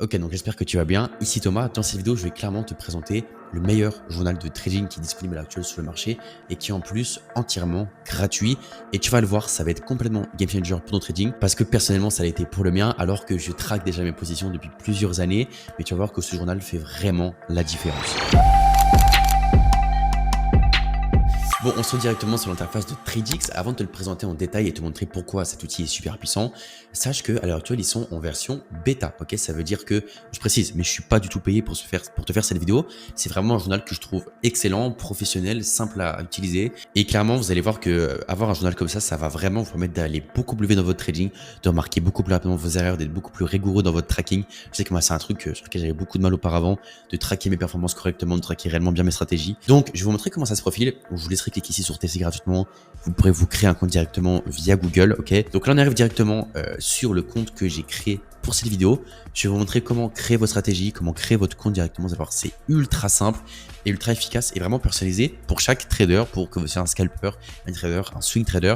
Ok, donc j'espère que tu vas bien. Ici Thomas, dans cette vidéo, je vais clairement te présenter le meilleur journal de trading qui est disponible à l'actuel sur le marché et qui est en plus entièrement gratuit. Et tu vas le voir, ça va être complètement game changer pour ton trading parce que personnellement, ça l'a été pour le mien alors que je traque déjà mes positions depuis plusieurs années. Mais tu vas voir que ce journal fait vraiment la différence. Bon, on se retrouve directement sur l'interface de TradeX. Avant de te le présenter en détail et te montrer pourquoi cet outil est super puissant, sache qu'à l'heure actuelle, ils sont en version bêta. Ok, ça veut dire que, je précise, mais je suis pas du tout payé pour te faire cette vidéo. C'est vraiment un journal que je trouve excellent, professionnel, simple à utiliser. Et clairement, vous allez voir que avoir un journal comme ça va vraiment vous permettre d'aller beaucoup plus vite dans votre trading, de remarquer beaucoup plus rapidement vos erreurs, d'être beaucoup plus rigoureux dans votre tracking. Je sais que moi, c'est un truc sur lequel j'avais beaucoup de mal auparavant, de traquer mes performances correctement, de traquer réellement bien mes stratégies. Donc, je vais vous montrer comment ça se profile. Je vous laisserai cliquer ici sur tester gratuitement. Vous pourrez vous créer un compte directement via Google. Ok, donc là, on arrive directement sur le compte que j'ai créé pour cette vidéo. Je vais vous montrer comment créer votre stratégie, comment créer votre compte directement. Vous allez voir, c'est ultra simple et ultra efficace et vraiment personnalisé pour chaque trader, pour que vous soyez un scalper, un trader, un swing trader,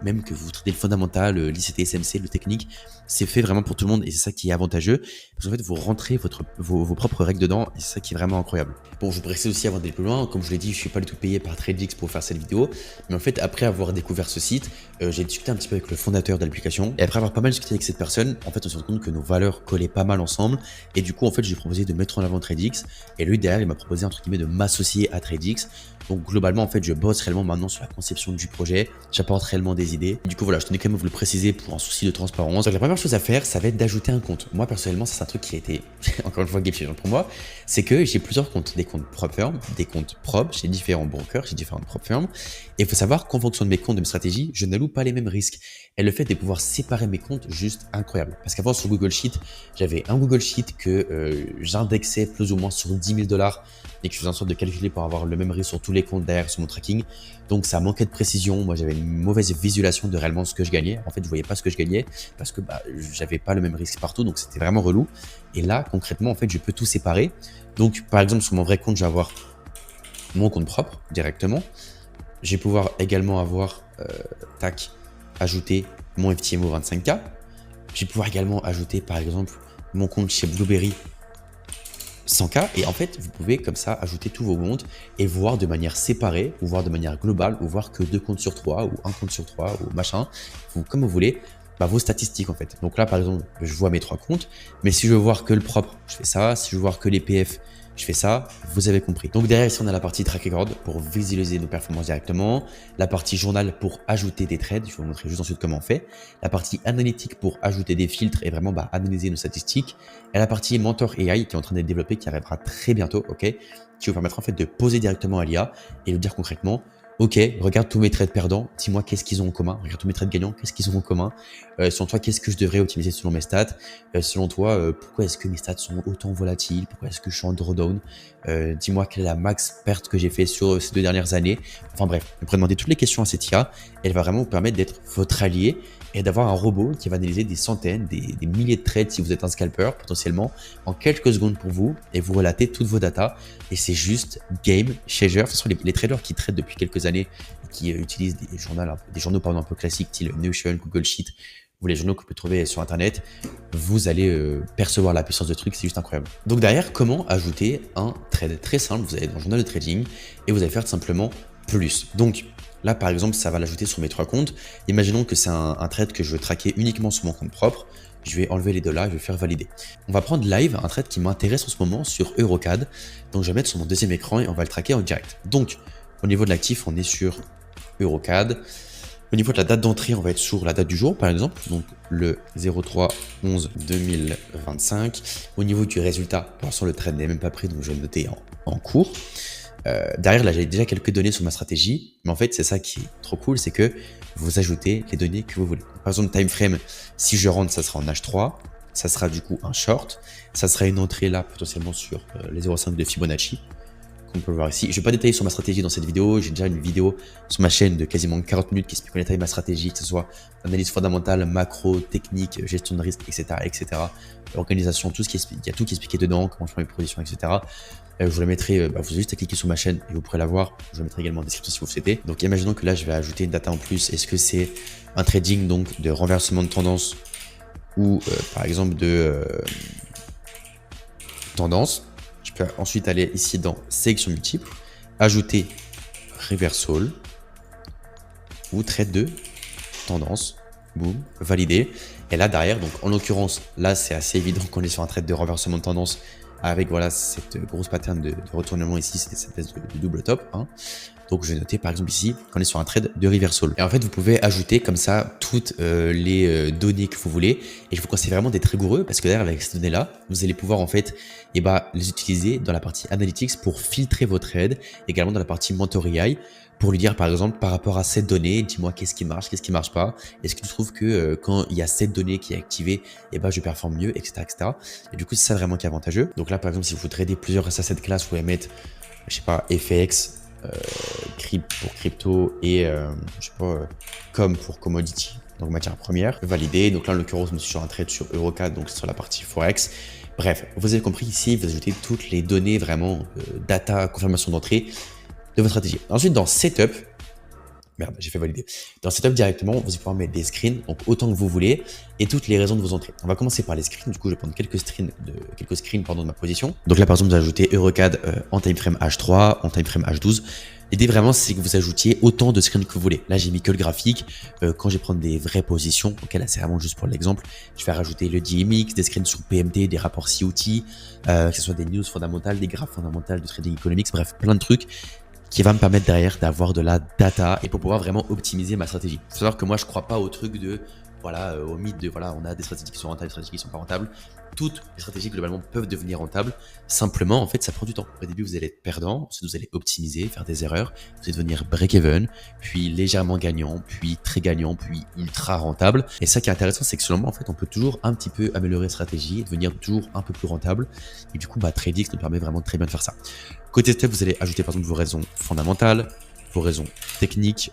même que vous tradez le fondamental, l'ICT, SMC, le technique, c'est fait vraiment pour tout le monde et c'est ça qui est avantageux parce qu'en fait vous rentrez vos propres règles dedans et c'est ça qui est vraiment incroyable. Bon, je vous précise aussi avant d'aller plus loin, comme je l'ai dit, je suis pas du tout payé par TradeX pour faire cette vidéo, mais en fait après avoir découvert ce site, j'ai discuté un petit peu avec le fondateur de l'application et après avoir pas mal discuté avec cette personne, en fait on se rend compte que nos valeurs collaient pas mal ensemble et du coup en fait j'ai proposé de mettre en avant TradeX et lui derrière il m'a proposé entre guillemets de m'associer à TradeX. Donc globalement en fait je bosse réellement maintenant sur la conception du projet, j'apporte réellement des idées. Du coup voilà, je tenais quand même à vous le préciser pour un souci de transparence. Donc la première chose à faire, ça va être d'ajouter un compte. Moi personnellement, c'est un truc qui a été encore une fois game changer pour moi, c'est que j'ai plusieurs comptes, des comptes prop firm, des comptes propres chez différents brokers, chez différentes prop firms. Et il faut savoir qu'en fonction de mes comptes, de mes stratégies, je n'alloue pas les mêmes risques. Et le fait de pouvoir séparer mes comptes, juste incroyable. Parce qu'avant sur Google Sheet, j'avais un Google Sheet que j'indexais plus ou moins sur 10 000 $ et que je faisais en sorte de calculer pour avoir le même risque sur tous les comptes derrière sur mon tracking. Donc ça manquait de précision. Moi j'avais une mauvaise visualisation de réellement ce que je gagnais. En fait je voyais pas ce que je gagnais parce que j'avais pas le même risque partout, donc c'était vraiment relou. Et là concrètement en fait je peux tout séparer. Donc par exemple sur mon vrai compte je vais avoir mon compte propre directement. Je vais pouvoir également avoir tac, ajouter mon FTMO 25K. Je vais pouvoir également ajouter par exemple mon compte chez Blueberry 100K et en fait vous pouvez comme ça ajouter tous vos comptes et voir de manière séparée ou voir de manière globale ou voir que 2 comptes sur 3 ou un compte sur 3 ou machin, comme vous voulez, vos statistiques en fait. Donc là par exemple je vois mes 3 comptes, mais si je veux voir que le propre je fais ça, si je veux voir que les PF je fais ça, vous avez compris. Donc derrière ici on a la partie track record pour visualiser nos performances directement, la partie journal pour ajouter des trades, je vais vous montrer juste ensuite comment on fait, la partie analytique pour ajouter des filtres et vraiment analyser nos statistiques, et la partie mentor AI qui est en train d'être développée, qui arrivera très bientôt, ok, qui va vous permettre en fait de poser directement à l'IA et de dire concrètement, ok, regarde tous mes trades perdants, dis-moi qu'est-ce qu'ils ont en commun, regarde tous mes trades gagnants, qu'est-ce qu'ils ont en commun, selon toi qu'est-ce que je devrais optimiser selon mes stats, selon toi pourquoi est-ce que mes stats sont autant volatiles, pourquoi est-ce que je suis en drawdown, dis-moi quelle est la max perte que j'ai fait sur ces 2 dernières années. Enfin bref, vous pourrez demander toutes les questions à cette IA, elle va vraiment vous permettre d'être votre allié et d'avoir un robot qui va analyser des centaines, des milliers de trades si vous êtes un scalper potentiellement en quelques secondes pour vous et vous relater toutes vos datas et c'est juste game changer. De toute façon les traders qui tradent depuis quelques années et qui utilisent des journaux pardon, un peu classiques style Notion, Google Sheet ou les journaux que vous pouvez trouver sur internet, vous allez percevoir la puissance de truc, c'est juste incroyable. Donc derrière, comment ajouter un trade? Très simple, vous allez dans le journal de trading et vous allez faire simplement plus. Donc là par exemple ça va l'ajouter sur mes 3 comptes. Imaginons que c'est un trade que je veux traquer uniquement sur mon compte propre. Je vais enlever les $, je vais faire valider. On va prendre live un trade qui m'intéresse en ce moment sur Eurocad. Donc je vais mettre sur mon deuxième écran et on va le traquer en direct. Donc au niveau de l'actif on est sur Eurocad. Au niveau de la date d'entrée, on va être sur la date du jour, par exemple, donc le 03/11/2025. Au niveau du résultat, pour l'instant, le trade n'est même pas pris, donc je vais le noter en cours. Derrière, là, j'ai déjà quelques données sur ma stratégie, mais en fait, c'est ça qui est trop cool, c'est que vous ajoutez les données que vous voulez. Par exemple, time frame, si je rentre, ça sera en H3, ça sera du coup un short, ça sera une entrée là, potentiellement sur les 0,5 de Fibonacci. On peut le voir ici. Je ne vais pas détailler sur ma stratégie dans cette vidéo. J'ai déjà une vidéo sur ma chaîne de quasiment 40 minutes qui explique en détail ma stratégie, que ce soit analyse fondamentale, macro, technique, gestion de risque, etc., etc. Organisation, tout ce qui explique, il y a tout qui est expliqué dedans, comment je prends mes positions, etc. Je vous la mettrai, vous avez juste à cliquer sur ma chaîne et vous pourrez la voir. Je vous la mettrai également en description si vous le souhaitez. Donc imaginons que là, je vais ajouter une data en plus. Est-ce que c'est un trading donc de renversement de tendance ou par exemple tendance. Je peux ensuite aller ici dans sélection multiple, ajouter reversal ou trade de tendance. Boum, validé. Et là derrière, donc en l'occurrence, là c'est assez évident qu'on est sur un trade de renversement de tendance avec voilà cette grosse pattern de retournement ici, c'était cette espèce de double top. Hein. Donc je vais noter par exemple ici qu'on est sur un trade de reversal. Et en fait vous pouvez ajouter comme ça toutes les données que vous voulez. Et je vous conseille vraiment d'être rigoureux parce que derrière avec ces données là, vous allez pouvoir en fait les utiliser dans la partie analytics pour filtrer vos trades, également dans la partie mentor AI pour lui dire par exemple par rapport à cette donnée, dis-moi qu'est-ce qui marche pas. Est-ce que tu trouves que quand il y a cette donnée qui est activée, je performe mieux, etc., etc. Et du coup c'est ça vraiment qui est avantageux. Donc là par exemple si vous tradez plusieurs assets class, vous pouvez mettre je sais pas FX, pour crypto et je sais pas comme pour commodity, donc matière première, validé. Donc là en l'occurrence je me suis sur un trade sur Eurocad, donc sur la partie forex. Bref, vous avez compris ici, vous ajoutez toutes les données vraiment data, confirmation d'entrée de votre stratégie. Ensuite dans setup, merde, j'ai fait valider. Dans setup directement, vous allez pouvoir mettre des screens, donc autant que vous voulez, et toutes les raisons de vos entrées. On va commencer par les screens. Du coup, je vais prendre quelques screens de ma position. Donc là, par exemple, vous ajoutez Eurocad en timeframe H3, en timeframe H12. L'idée vraiment, c'est que vous ajoutiez autant de screens que vous voulez. Là, j'ai mis que le graphique. Quand je vais prendre des vraies positions, ok, là, c'est vraiment juste pour l'exemple. Je vais rajouter le DMX, des screens sur PMT, des rapports COT, que ce soit des news fondamentales, des graphes fondamentales de trading economics, bref, plein de trucs qui va me permettre derrière d'avoir de la data et pour pouvoir vraiment optimiser ma stratégie. Il faut savoir que moi, je crois pas au truc de, voilà, au mythe de, voilà, on a des stratégies qui sont rentables, des stratégies qui sont pas rentables. Toutes les stratégies, globalement, peuvent devenir rentables. Simplement, en fait, ça prend du temps. Au début, vous allez être perdant, ensuite, vous allez optimiser, faire des erreurs, vous allez devenir break-even, puis légèrement gagnant, puis très gagnant, puis ultra rentable. Et ça qui est intéressant, c'est que selon moi, en fait, on peut toujours un petit peu améliorer la stratégie et devenir toujours un peu plus rentable. Et du coup, TradeX nous permet vraiment très bien de faire ça. Côté step, vous allez ajouter par exemple vos raisons fondamentales, vos raisons techniques,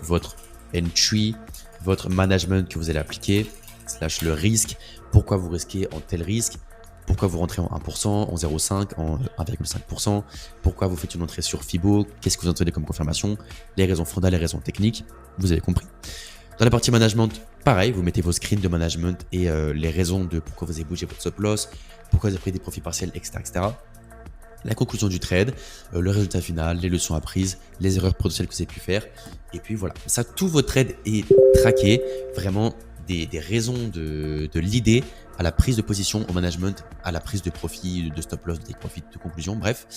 votre entry, votre management que vous allez appliquer, / le risque, pourquoi vous risquez en tel risque, pourquoi vous rentrez en 1%, en 0,5%, en 1,5%, pourquoi vous faites une entrée sur Fibo, qu'est-ce que vous entendez comme confirmation, les raisons fondamentales, les raisons techniques, vous avez compris. Dans la partie management, pareil, vous mettez vos screens de management et les raisons de pourquoi vous avez bougé votre stop loss, pourquoi vous avez pris des profits partiels, etc., etc. La conclusion du trade, le résultat final, les leçons apprises, les erreurs potentielles que vous avez pu faire. Et puis voilà, ça, tout votre trade est traqué. Vraiment des raisons de l'idée à la prise de position, au management, à la prise de profit, de stop loss, de take profit, de conclusion, bref.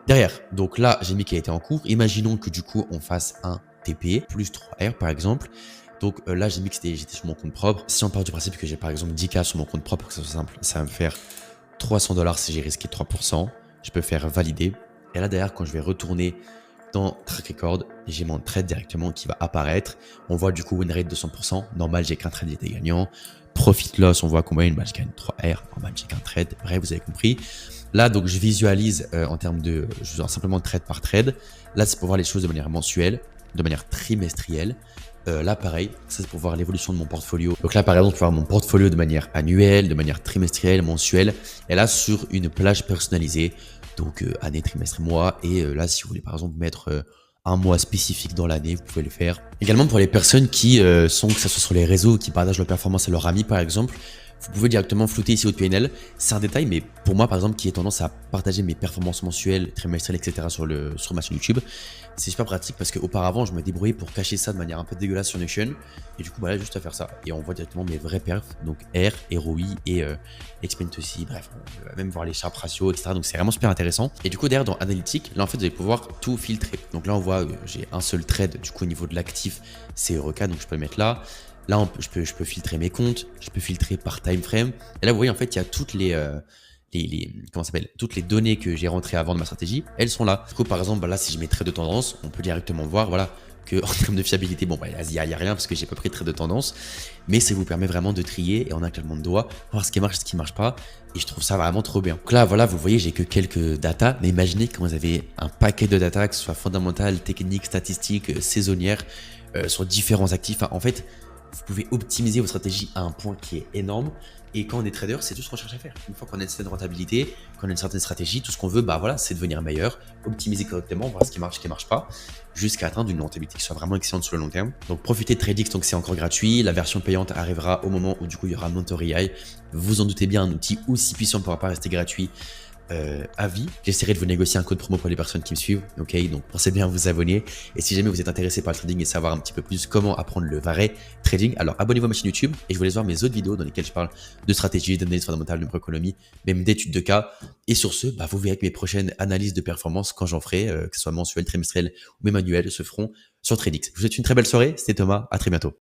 Derrière, donc là, j'ai mis qu'il a été en cours. Imaginons que du coup, on fasse un TP plus 3R par exemple. Donc là, j'ai mis que j'étais sur mon compte propre. Si on part du principe que j'ai par exemple 10K sur mon compte propre, pour que ça soit simple, ça va me faire $300 si j'ai risqué 3%. Je peux faire valider. Et là, derrière, quand je vais retourner dans Track Record, j'ai mon trade directement qui va apparaître. On voit du coup win rate de 100%. Normal, j'ai qu'un trade, j'étais gagnant. Profit loss, on voit combien je gagne 3R. Normal, j'ai qu'un trade. Bref, vous avez compris. Là, donc, je visualise en termes de simplement trade par trade. Là, c'est pour voir les choses de manière mensuelle, de manière trimestrielle. Là, pareil, ça c'est pour voir l'évolution de mon portfolio. Donc là, par exemple, je peux voir mon portfolio de manière annuelle, de manière trimestrielle, mensuelle. Et là, sur une plage personnalisée, donc année, trimestre, mois. Et là, si vous voulez par exemple mettre un mois spécifique dans l'année, vous pouvez le faire. Également pour les personnes qui sont, que ce soit sur les réseaux, qui partagent leur performance à leurs amis, par exemple, vous pouvez directement flouter ici votre PNL. C'est un détail, mais pour moi, par exemple, qui ai tendance à partager mes performances mensuelles, trimestrielles, etc. sur ma chaîne YouTube, c'est super pratique parce qu'auparavant, je me débrouillais pour cacher ça de manière un peu dégueulasse sur Notion. Et du coup, voilà, juste à faire ça. Et on voit directement mes vrais perfs, donc R, ROI et Expense aussi. Bref, on peut même voir les Sharp ratio, etc. Donc c'est vraiment super intéressant. Et du coup, derrière, dans Analytics, là, en fait, vous allez pouvoir tout filtrer. Donc là, on voit, j'ai un seul trade, du coup, au niveau de l'actif, c'est Eurocad, donc je peux le mettre là. Là, je peux filtrer mes comptes, je peux filtrer par time frame. Et là, vous voyez, en fait, il y a toutes toutes les données que j'ai rentrées avant de ma stratégie, elles sont là. Du coup, par exemple, là, si je mets trade de tendance, on peut directement voir, voilà, que en termes de fiabilité, bon, il y a rien parce que j'ai pas pris de trade de tendance, mais ça vous permet vraiment de trier et en un claquement de doigts, voir ce qui marche, ce qui marche pas. Et je trouve ça vraiment trop bien. Donc là, voilà, vous voyez, j'ai que quelques data, mais imaginez quand vous avez un paquet de data, que ce soit fondamentale, technique, statistique, saisonnière, sur différents actifs. Enfin, en fait, vous pouvez optimiser vos stratégies à un point qui est énorme Et quand on est trader, c'est tout ce qu'on cherche à faire. Une fois qu'on a une certaine rentabilité, qu'on a une certaine stratégie, tout ce qu'on veut, bah voilà, c'est devenir meilleur, optimiser correctement, voir ce qui marche, ce qui ne marche pas, jusqu'à atteindre une rentabilité qui soit vraiment excellente sur le long terme. Donc profitez de TradeX tant que c'est encore gratuit. La version payante arrivera au moment où du coup il y aura Mentor AI. Vous en doutez bien, un outil aussi puissant ne pourra pas rester gratuit à vie. J'essaierai de vous négocier un code promo pour les personnes qui me suivent. Ok, donc pensez bien à vous abonner. Et si jamais vous êtes intéressé par le trading et savoir un petit peu plus comment apprendre le vrai trading, alors abonnez-vous à ma chaîne YouTube et je vous laisse voir mes autres vidéos dans lesquelles je parle de stratégie, d'analyse fondamentale, de macroéconomie, même d'études de cas. Et sur ce, bah, vous verrez que mes prochaines analyses de performance, quand j'en ferai, que ce soit mensuel, trimestriel ou même annuel, se feront sur TradeX. Je vous souhaite une très belle soirée. C'était Thomas. À très bientôt.